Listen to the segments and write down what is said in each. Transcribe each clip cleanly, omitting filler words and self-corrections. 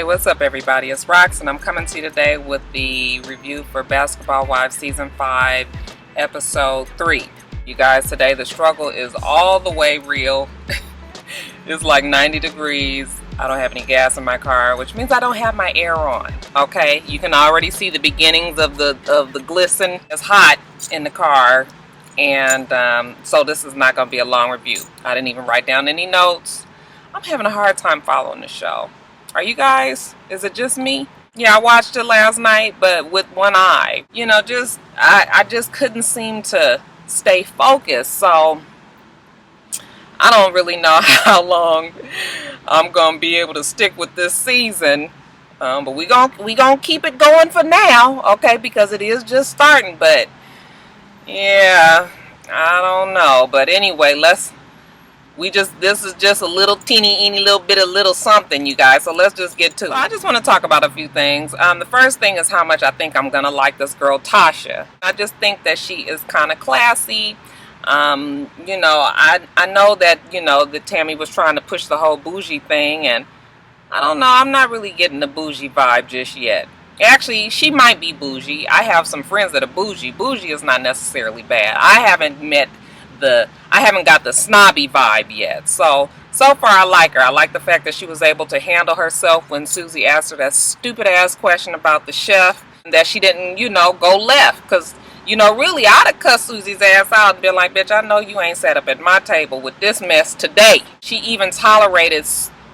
Hey, what's up everybody? It's Rox and I'm coming to you today with the review for Basketball Wives Season 5 Episode 3. You guys, today the struggle is all the way real. It's like 90 degrees. I don't have any gas in my car, which means I don't have my air on. Okay, you can already see the beginnings of the glisten. It's hot in the car, and so this is not going to be a long review. I didn't even write down any notes. I'm having a hard time following the show. Are you guys? Is it just me? Yeah, I watched it last night, but with one eye. You know, I just couldn't seem to stay focused. So I don't really know how long I'm gonna be able to stick with this season. But we gonna keep it going for now, okay? Because it is just starting. But yeah, I don't know. But anyway, this is just a little teeny little bit of little something, you guys, so let's just get to it. I just want to talk about a few things. The first thing is how much I think I'm gonna like this girl Tasha. I just think that she is kind of classy. You know, I know that, you know, that Tammy was trying to push the whole bougie thing, and I don't know, I'm not really getting the bougie vibe just yet. Actually, she might be bougie. I have some friends that are bougie. Bougie is not necessarily bad. I haven't got the snobby vibe yet. So far I like her. I like the fact that she was able to handle herself when Susie asked her that stupid ass question about the chef, and that she didn't, you know, go left. Because, you know, really I'd have cussed Susie's ass out and been like, bitch, I know you ain't sat up at my table with this mess today. She even tolerated,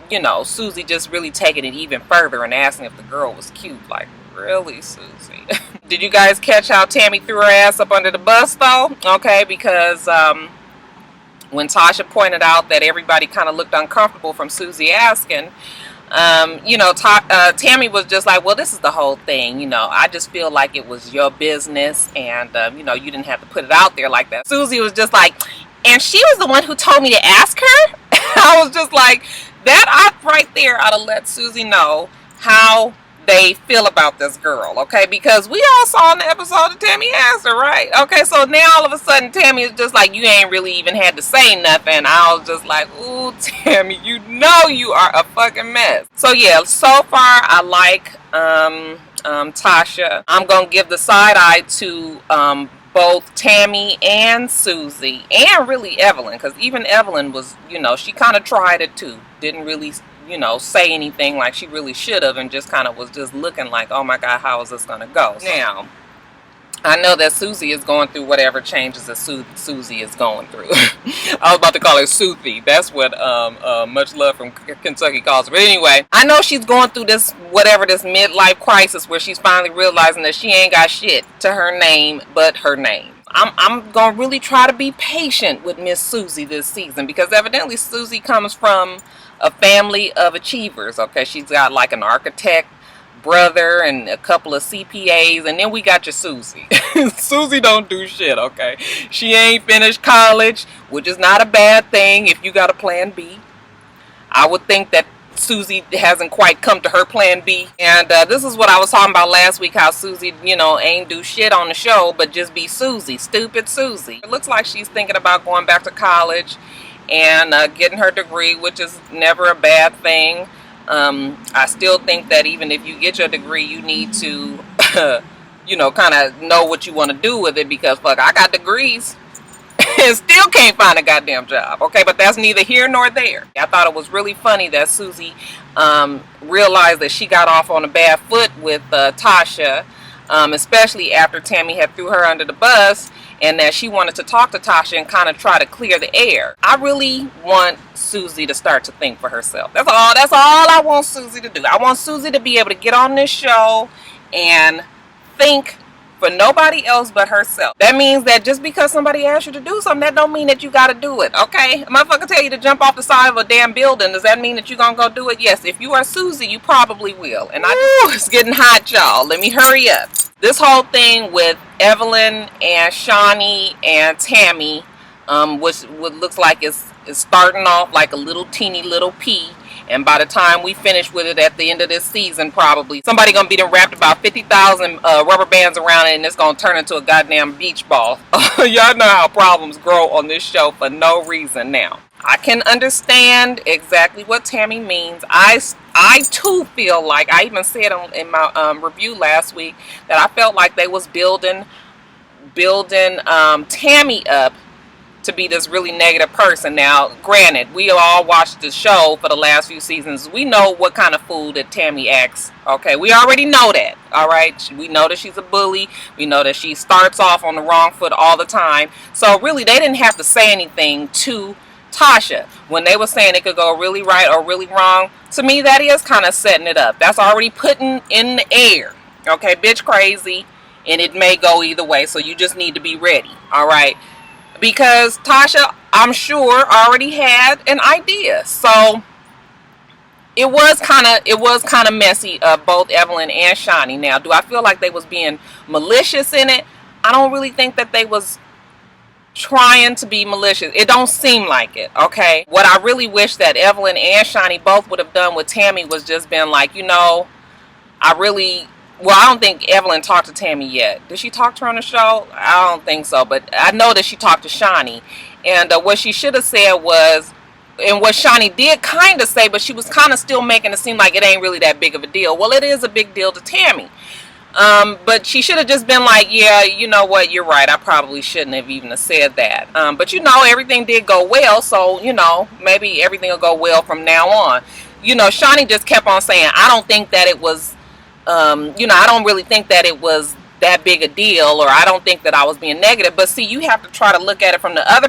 you know, Susie just really taking it even further and asking if the girl was cute. Like, really, Susie? Did you guys catch how Tammy threw her ass up under the bus though? Okay, because when Tasha pointed out that everybody kind of looked uncomfortable from Susie asking, you know, Tammy was just like, well, this is the whole thing, you know, I just feel like it was your business, and you know, you didn't have to put it out there like that. Susie was just like, and she was the one who told me to ask her. I was just like, that right there ought to let Susie know how they feel about this girl, okay? Because we all saw in the episode that Tammy asked her, right? Okay, so now all of a sudden Tammy is just like, you ain't really even had to say nothing. I was just like, ooh, Tammy, you know you are a fucking mess. So yeah, so far I like Tasha. I'm gonna give the side eye to both Tammy and Susie, and really Evelyn, because even Evelyn was, you know, she kind of tried it too. Didn't really, you know, say anything like she really should have, and just kind of was just looking like, oh my god, how is this gonna go? Now I know that Susie is going through whatever changes that Susie is going through. I was about to call her Susie. That's what Much Love from Kentucky calls her. But anyway, I know she's going through this, whatever, this midlife crisis where she's finally realizing that she ain't got shit to her name but her name. I'm going to really try to be patient with Miss Susie this season, because evidently Susie comes from a family of achievers, okay? She's got like an architect brother and a couple of CPAs, and then we got your Susie. Susie don't do shit, okay? She ain't finished college, which is not a bad thing if you got a plan B. I would think that Susie hasn't quite come to her plan B, and this is what I was talking about last week, how Susie, you know, ain't do shit on the show but just be Susie, stupid Susie. It looks like she's thinking about going back to college and getting her degree, which is never a bad thing. I still think that even if you get your degree, you need to, you know, kind of know what you want to do with it, because fuck, I got degrees and still can't find a goddamn job, okay? But that's neither here nor there. I thought it was really funny that Susie realized that she got off on a bad foot with Tasha, especially after Tammy had threw her under the bus, and that she wanted to talk to Tasha and kind of try to clear the air. I really want Susie to start to think for herself. That's all I want Susie to do. I want Susie to be able to get on this show and think for nobody else but herself. That means that just because somebody asks you to do something, that don't mean that you gotta do it, okay? A motherfucker tell you to jump off the side of a damn building, does that mean that you're gonna go do it? Yes, if you are Susie, you probably will. And it's getting hot, y'all. Let me hurry up. This whole thing with Evelyn and Shawnee and Tammy, which looks like it's starting off like a little teeny little pea, and by the time we finish with it at the end of this season, probably somebody gonna be done wrapped about 50,000 rubber bands around it, and it's gonna turn into a goddamn beach ball. Y'all know how problems grow on this show for no reason. Now I can understand exactly what Tammy means. I I too feel like, I even said in my review last week, that I felt like they was building Tammy up to be this really negative person. Now, granted, we all watched the show for the last few seasons. We know what kind of fool that Tammy acts. Okay, we already know that. All right, we know that she's a bully. We know that she starts off on the wrong foot all the time. So really, they didn't have to say anything to Tasha when they were saying it could go really right or really wrong. To me, that is kind of setting it up. That's already putting in the air. Okay, bitch crazy, and it may go either way. So you just need to be ready. All right. Because Tasha, I'm sure, already had an idea. So it was kind of messy of both Evelyn and Shani. Now, do I feel like they was being malicious in it? I don't really think that they was trying to be malicious. It don't seem like it, okay? What I really wish that Evelyn and Shani both would have done with Tammy was just been like, you know, I don't think Evelyn talked to Tammy yet. Did she talk to her on the show? I don't think so, but I know that she talked to Shani. And what she should have said was, and what Shani did kind of say, but she was kind of still making it seem like it ain't really that big of a deal. Well, it is a big deal to Tammy. But she should have just been like, yeah, you know what, you're right. I probably shouldn't have even said that. But you know, everything did go well, so, you know, maybe everything will go well from now on. You know, Shani just kept on saying, I don't think that it was, you know, I don't really think that it was that big a deal, or I don't think that I was being negative. But see, you have to try to look at it from the other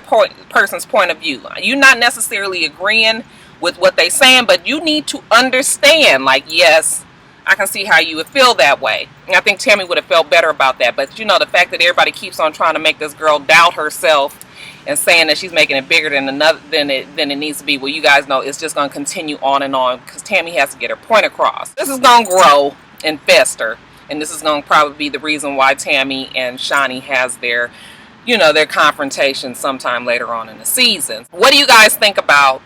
person's point of view. You're not necessarily agreeing with what they're saying, but you need to understand, like, yes, I can see how you would feel that way. And I think Tammy would have felt better about that. But you know, the fact that everybody keeps on trying to make this girl doubt herself and saying that she's making it bigger than it needs to be, well, you guys know it's just going to continue on and on, because Tammy has to get her point across. This is going to grow and fester, and this is going to probably be the reason why Tammy and Shani has their, you know, their confrontation sometime later on in the season. What do you guys think about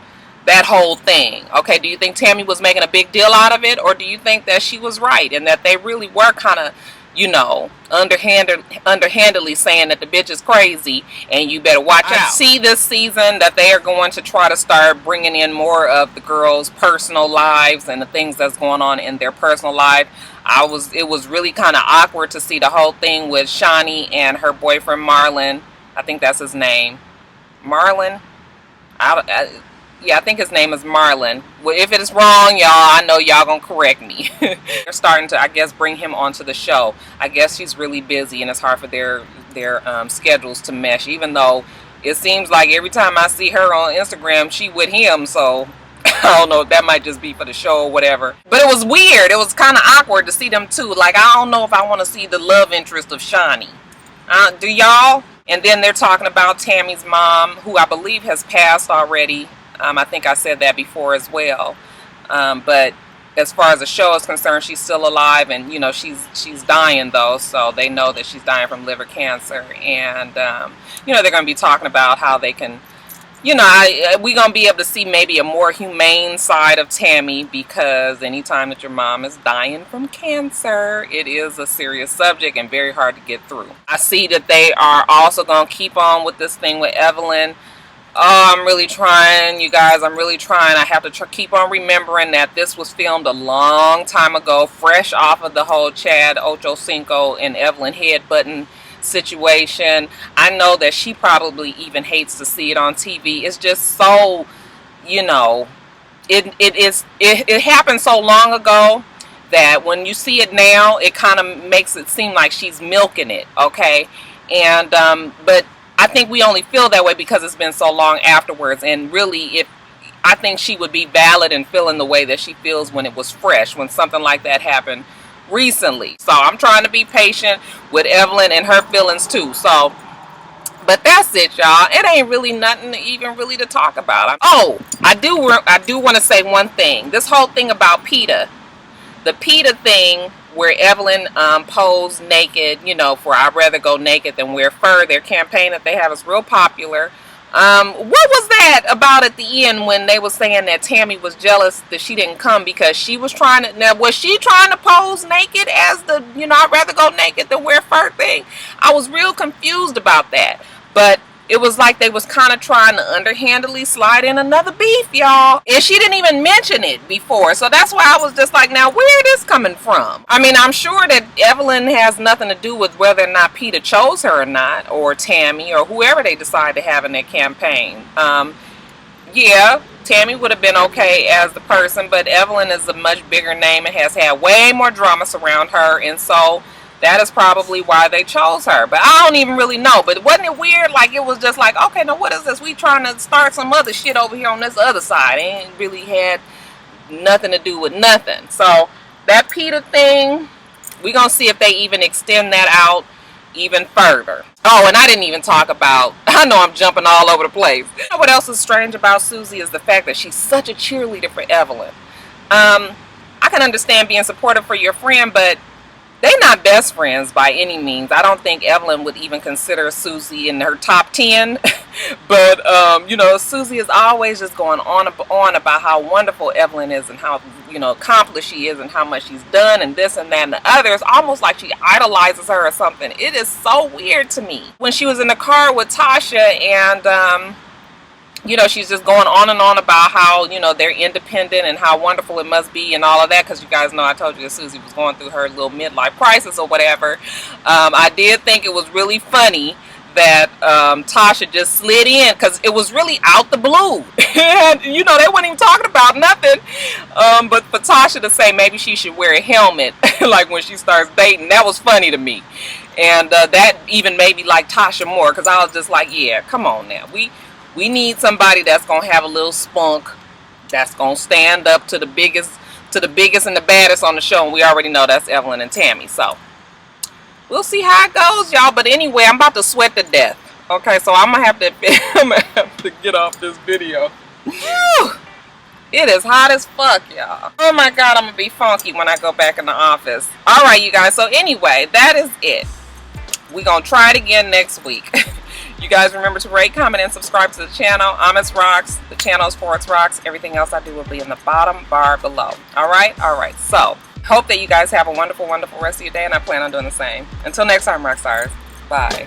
that whole thing? Okay, do you think Tammy was making a big deal out of it, or do you think that she was right and that they really were kind of, you know, underhandedly saying that the bitch is crazy and you better watch out? See this season that they are going to try to start bringing in more of the girls' personal lives and the things that's going on in their personal life. It was really kind of awkward to see the whole thing with Shani and her boyfriend Marlon. I think that's his name, Marlon. Yeah, I think his name is Marlon. Well, if it is wrong, y'all, I know y'all gonna correct me. They're starting to, I guess, bring him onto the show. I guess she's really busy and it's hard for their schedules to mesh, even though it seems like every time I see her on Instagram, she with him. So I don't know if that might just be for the show or whatever. But it was weird. It was kind of awkward to see them too. Like, I don't know if I want to see the love interest of Shani. Do y'all? And then they're talking about Tammy's mom, who I believe has passed already. I think I said that before as well. But as far as the show is concerned, she's still alive, and you know, she's dying though, so they know that she's dying from liver cancer. And you know, they're going to be talking about how they can, you know, we're going to be able to see maybe a more humane side of Tammy, because anytime that your mom is dying from cancer, it is a serious subject and very hard to get through. I see that they are also going to keep on with this thing with Evelyn. Oh, I'm really trying, you guys. I'm really trying. I have to keep on remembering that this was filmed a long time ago, fresh off of the whole Chad Ochocinco and Evelyn headbutting situation. I know that she probably even hates to see it on TV. It's just so, you know, it happened so long ago that when you see it now, it kind of makes it seem like she's milking it, okay? And but I think we only feel that way because it's been so long afterwards. And really, I think she would be valid in feeling the way that she feels when it was fresh, when something like that happened recently. So I'm trying to be patient with Evelyn and her feelings too. So, but that's it, y'all. It ain't really nothing even really to talk about. Oh, I do want to say one thing. This whole thing about PETA, the PETA thing, where Evelyn posed naked, you know, for I'd rather go naked than wear fur. Their campaign that they have is real popular. What was that about at the end when they were saying that Tammy was jealous that she didn't come because she was trying to, now was she trying to pose naked as the, you know, I'd rather go naked than wear fur thing? I was real confused about that. But it was like they was kind of trying to underhandedly slide in another beef, y'all. And she didn't even mention it before. So that's why I was just like, now where is this coming from? I mean, I'm sure that Evelyn has nothing to do with whether or not Peter chose her or not, or Tammy, or whoever they decide to have in their campaign. Yeah, Tammy would have been okay as the person, but Evelyn is a much bigger name and has had way more drama surround her, and so that is probably why they chose her. But I don't even really know. But wasn't it weird? Like, it was just like, okay, now what is this? We trying to start some other shit over here on this other side. It ain't really had nothing to do with nothing. So that Peter thing, we gonna see if they even extend that out even further. Oh, and I didn't even talk about, I know I'm jumping all over the place. You know what else is strange about Susie is the fact that she's such a cheerleader for Evelyn. I can understand being supportive for your friend, but they're not best friends by any means. I don't think Evelyn would even consider Susie in her top 10. But, you know, Susie is always just going on about how wonderful Evelyn is and how, you know, accomplished she is and how much she's done and this and that and the other. It's almost like she idolizes her or something. It is so weird to me. When she was in the car with Tasha and, you know, she's just going on and on about how, you know, they're independent and how wonderful it must be and all of that, because you guys know I told you that Susie was going through her little midlife crisis or whatever. I did think it was really funny that Tasha just slid in, because it was really out the blue. And, you know, they weren't even talking about nothing. But for Tasha to say maybe she should wear a helmet, like when she starts dating, that was funny to me. And that even made me like Tasha more, because I was just like, yeah, come on now. We need somebody that's going to have a little spunk, that's going to stand up to the biggest and the baddest on the show. And we already know that's Evelyn and Tammy. So we'll see how it goes, y'all. But anyway, I'm about to sweat to death. Okay, so I'm going to have to get off this video. Whew. It is hot as fuck, y'all. Oh my God, I'm going to be funky when I go back in the office. All right, you guys. So anyway, that is it. We're going to try it again next week. You guys remember to rate, comment, and subscribe to the channel. I'm itsrox. The channel is for itsrox. Everything else I do will be in the bottom bar below. All right? All right. So, hope that you guys have a wonderful, wonderful rest of your day, and I plan on doing the same. Until next time, Roxstars. Bye.